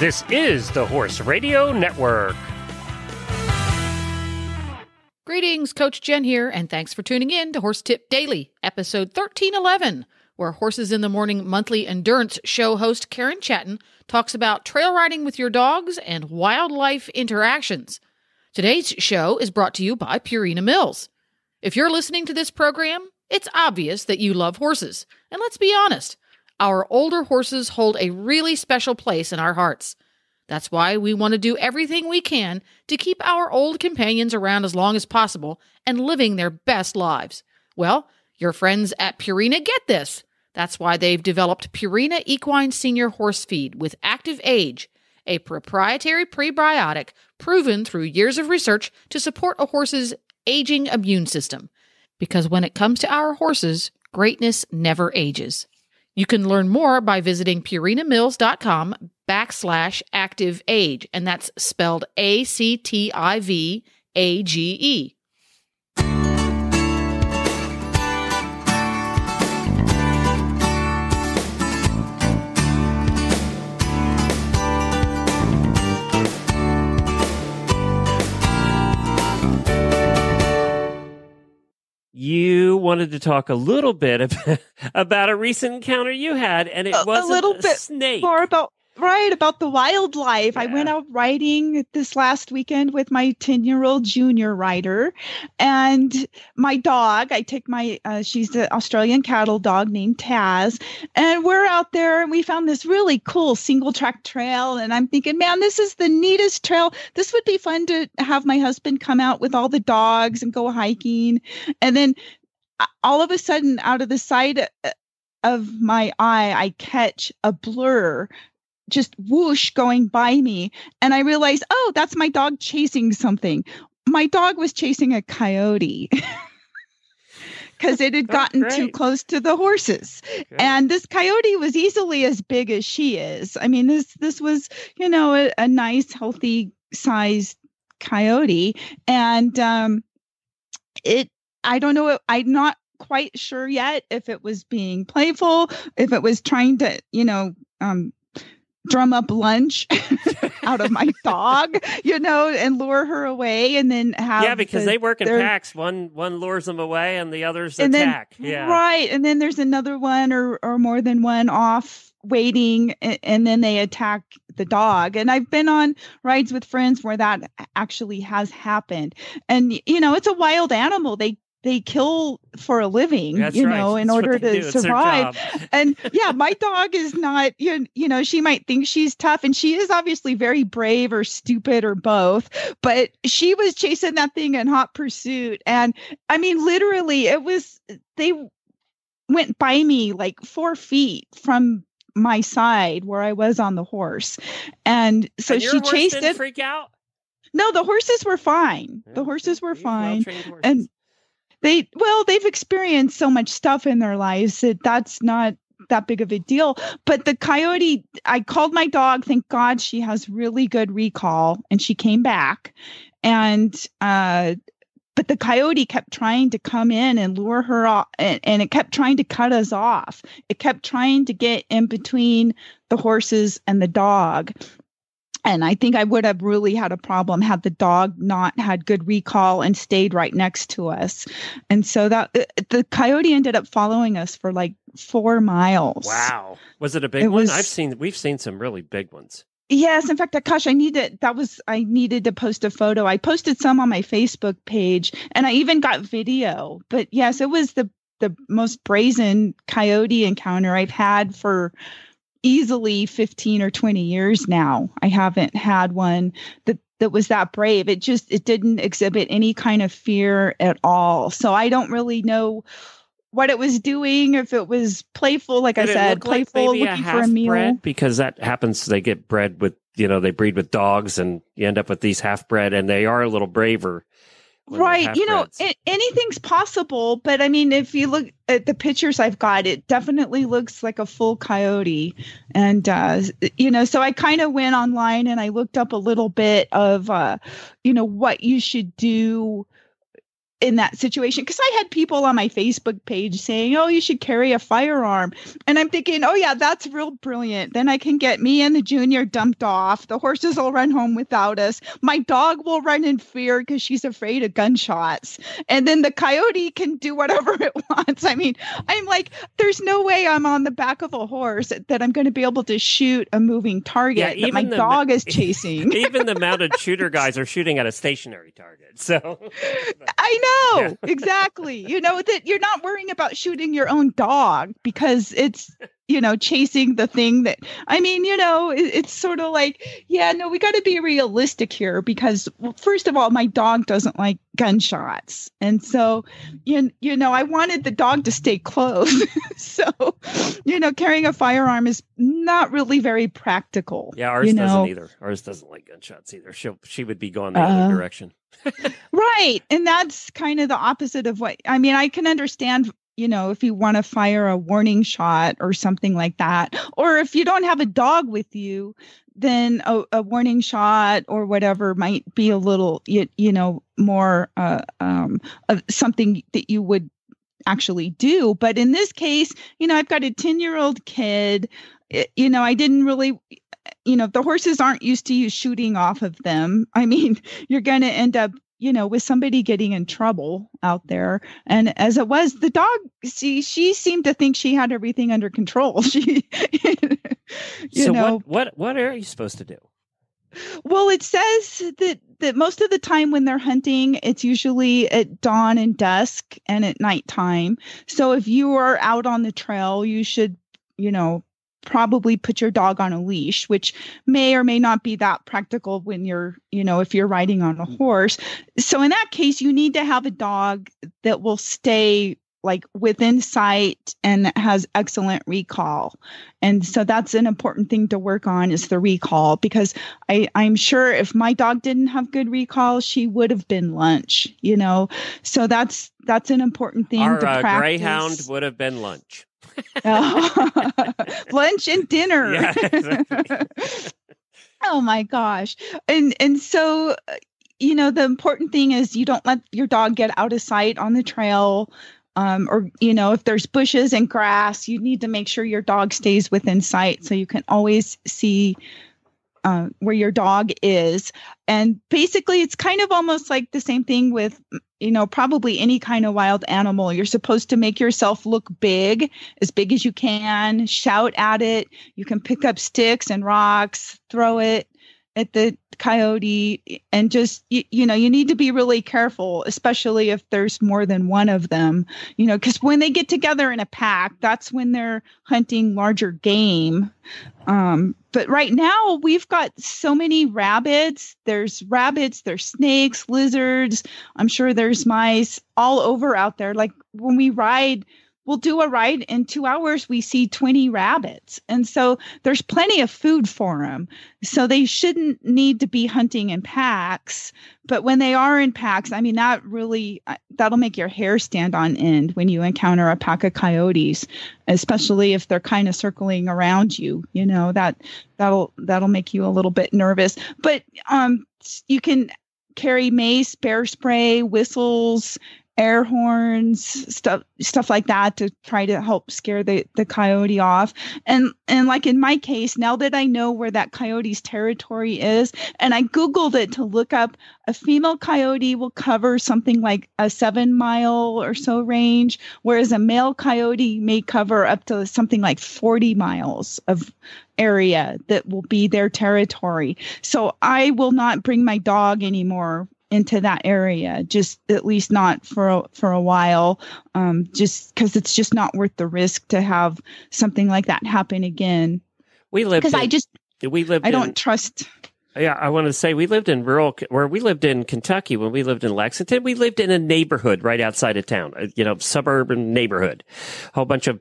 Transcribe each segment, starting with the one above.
This is the Horse Radio Network. Greetings, Coach Jen here, and thanks for tuning in to Horse Tip Daily, episode 1311, where Horses in the Morning monthly endurance show host Karen Chatton talks about trail riding with your dogs and wildlife interactions. Today's show is brought to you by Purina Mills. If you're listening to this program, it's obvious that you love horses. And let's be honest, our older horses hold a really special place in our hearts. That's why we want to do everything we can to keep our old companions around as long as possible and living their best lives. Well, your friends at Purina get this. That's why they've developed Purina Equine Senior Horse Feed with Active Age, a proprietary prebiotic proven through years of research to support a horse's aging immune system. Because when it comes to our horses, greatness never ages. You can learn more by visiting purinamills.com/activeage, and that's spelled ACTIVAGE. You wanted to talk a little bit about a recent encounter you had, and it wasn't a little bit snake. More about the wildlife. Yeah. I went out riding this last weekend with my 10-year-old junior rider, and my dog. I take she's an Australian cattle dog named Taz, and we're out there and we found this really cool single track trail. And I'm thinking, man, this is the neatest trail. This would be fun to have my husband come out with all the dogs and go hiking. And then all of a sudden, out of the side of my eye, I catch a blur just whoosh going by me. And I realized, oh, that's my dog chasing something. My dog was chasing a coyote because it had gotten too close to the horses. Great. And this coyote was easily as big as she is. I mean, this was, a nice, healthy sized coyote. And I don't know, I'm not quite sure yet if it was being playful, if it was trying to, drum up lunch out of my dog, and lure her away, and then have because they work in packs. One lures them away, and the others attack. Right, and then there's another one or more than one off waiting, and then they attack the dog. And I've been on rides with friends where that actually has happened. And it's a wild animal. They kill for a living, in order to survive. And my dog is not, she might think she's tough, and she is obviously very brave or stupid or both, but she was chasing that thing in hot pursuit. And I mean, literally they went by me like 4 feet from my side where I was on the horse. And so and she chased didn't it. Freak out? No, the horses were fine. The horses were fine. And they've experienced so much stuff in their lives that that's not that big of a deal. But the coyote, I called my dog. Thank God she has really good recall, and she came back. And but the coyote kept trying to come in and lure her off, and it kept trying to cut us off. It kept trying to get in between the horses and the dog. And I think I would have really had a problem had the dog not had good recall and stayed right next to us. And so that the coyote ended up following us for like 4 miles. Wow. Was it a big one? We've seen some really big ones. Yes. In fact, gosh, I needed to post a photo. I posted some on my Facebook page, and I even got video. But yes, it was the most brazen coyote encounter I've had for easily 15 or 20 years now. I haven't had one that was that brave. It didn't exhibit any kind of fear at all. So I don't really know what it was doing, if it was playful, like I said, playful, looking for a meal. Bred? Because that happens, they get bred with, they breed with dogs, and you end up with these half-bred, and they are a little braver. Right. Anything's possible. But I mean, if you look at the pictures I've got, it definitely looks like a full coyote. And, so I kind of went online and I looked up a little bit of, what you should do in that situation, because I had people on my Facebook page saying, oh, you should carry a firearm. And I'm thinking, oh yeah, that's real brilliant. Then I can get me and the junior dumped off. The horses will run home without us. My dog will run in fear because she's afraid of gunshots. And then the coyote can do whatever it wants. I mean, I'm like, there's no way I'm on the back of a horse that I'm going to be able to shoot a moving target that my dog is chasing. Even the mounted shooter guys are shooting at a stationary target. So I know, exactly. You know, that you're not worrying about shooting your own dog because it's, you know, chasing the thing that, I mean, you know, it's sort of like, yeah, no, we got to be realistic here because, well, first of all, my dog doesn't like gunshots. And so, you know, I wanted the dog to stay close. So, you know, carrying a firearm is not really very practical. Yeah, ours doesn't either. Ours doesn't like gunshots either. She would be going the other direction. Right. And that's kind of the opposite of what, I mean, I can understand, you know, if you want to fire a warning shot or something like that, or if you don't have a dog with you, then a warning shot or whatever might be a little, you know, more something that you would actually do. But in this case, you know, I've got a 10-year-old kid, you know, I didn't really, you know, the horses aren't used to you shooting off of them. I mean, you're going to end up, you know, with somebody getting in trouble out there. And as it was, the dog, she seemed to think she had everything under control. She, you know, what are you supposed to do? Well, it says that most of the time when they're hunting, it's usually at dawn and dusk and at nighttime. So if you are out on the trail, you should, you know, probably put your dog on a leash, which may or may not be that practical when you're, you know, if you're riding on a horse. So in that case, you need to have a dog that will stay like within sight and has excellent recall. And so that's an important thing to work on is the recall, because I'm sure if my dog didn't have good recall, she would have been lunch, you know? So that's an important thing to practice. Our greyhound would have been lunch. Lunch and dinner. Yeah, exactly. Oh my gosh. And so, you know, the important thing is you don't let your dog get out of sight on the trail. Or, you know, if there's bushes and grass, you need to make sure your dog stays within sight so you can always see where your dog is. And basically, it's kind of almost like the same thing with, you know, probably any kind of wild animal. You're supposed to make yourself look big as you can, shout at it. You can pick up sticks and rocks, throw it at the coyote, and just, you know, you need to be really careful, especially if there's more than one of them, you know, because when they get together in a pack, that's when they're hunting larger game. But right now we've got so many rabbits, there's snakes, lizards. I'm sure there's mice all over out there. Like when we ride, we'll do a ride in 2 hours, we see 20 rabbits. And so there's plenty of food for them. So they shouldn't need to be hunting in packs. But when they are in packs, I mean, that'll make your hair stand on end when you encounter a pack of coyotes, especially if they're kind of circling around you, you know, that'll make you a little bit nervous. But you can carry mace, bear spray, whistles, air horns, stuff like that to try to help scare the coyote off. And like in my case, now that I know where that coyote's territory is, and I Googled it to look up, a female coyote will cover something like a 7-mile or so range, whereas a male coyote may cover up to something like 40 miles of area that will be their territory. So I will not bring my dog anymore into that area, just at least not for a while, just because it's just not worth the risk to have something like that happen again. I don't trust. Yeah, I want to say we lived in we lived in Kentucky when we lived in Lexington. We lived in a neighborhood right outside of town, suburban neighborhood, a whole bunch of,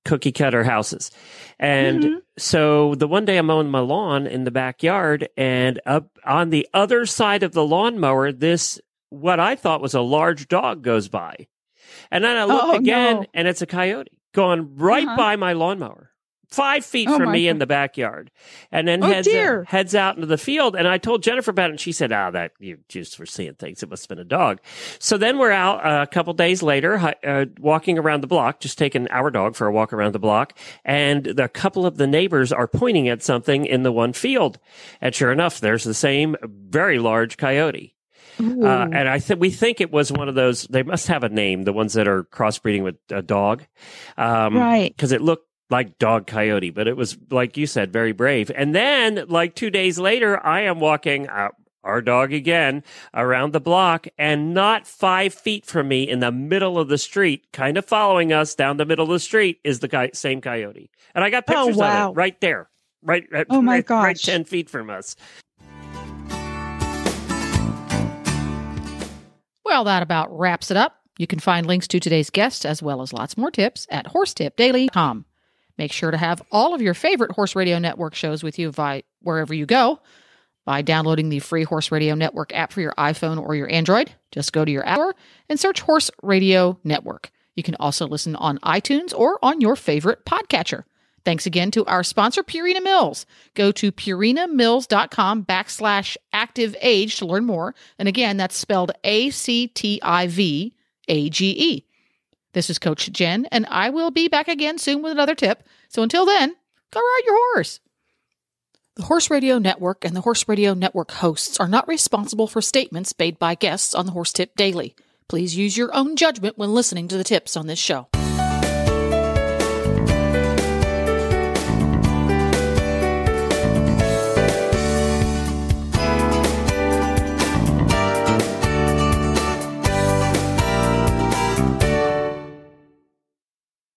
cookie cutter houses. And so the one day I'm mowing my lawn in the backyard, and up on the other side of the lawnmower, what I thought was a large dog goes by. And then I looked again, and it's a coyote going right by my lawnmower. 5 feet Oh, from my me in God. the backyard, and then dear. heads out into the field. And I told Jennifer about it, and she said, that you just were seeing things. It must have been a dog. So then we're out a couple days later, walking around the block, just taking our dog for a walk around the block. And a couple of the neighbors are pointing at something in the one field. And sure enough, there's the same very large coyote. And we think it was one of those, they must have a name, the ones that are crossbreeding with a dog. Right. Because it looked like dog coyote, but it was, like you said, very brave. And then, like 2 days later, I am walking our dog again around the block, and not 5 feet from me in the middle of the street, kind of following us down the middle of the street, is the same coyote. And I got pictures of it right there, right 10 feet from us. Well, that about wraps it up. You can find links to today's guests as well as lots more tips at horsetipdaily.com. Make sure to have all of your favorite Horse Radio Network shows with you wherever you go by downloading the free Horse Radio Network app for your iPhone or your Android. Just go to your app store and search Horse Radio Network. You can also listen on iTunes or on your favorite podcatcher. Thanks again to our sponsor, Purina Mills. Go to purinamills.com/activeage to learn more. And again, that's spelled ACTIVAGE. This is Coach Jen, and I will be back again soon with another tip. So until then, go ride your horse. The Horse Radio Network and the Horse Radio Network hosts are not responsible for statements made by guests on the Horse Tip Daily. Please use your own judgment when listening to the tips on this show.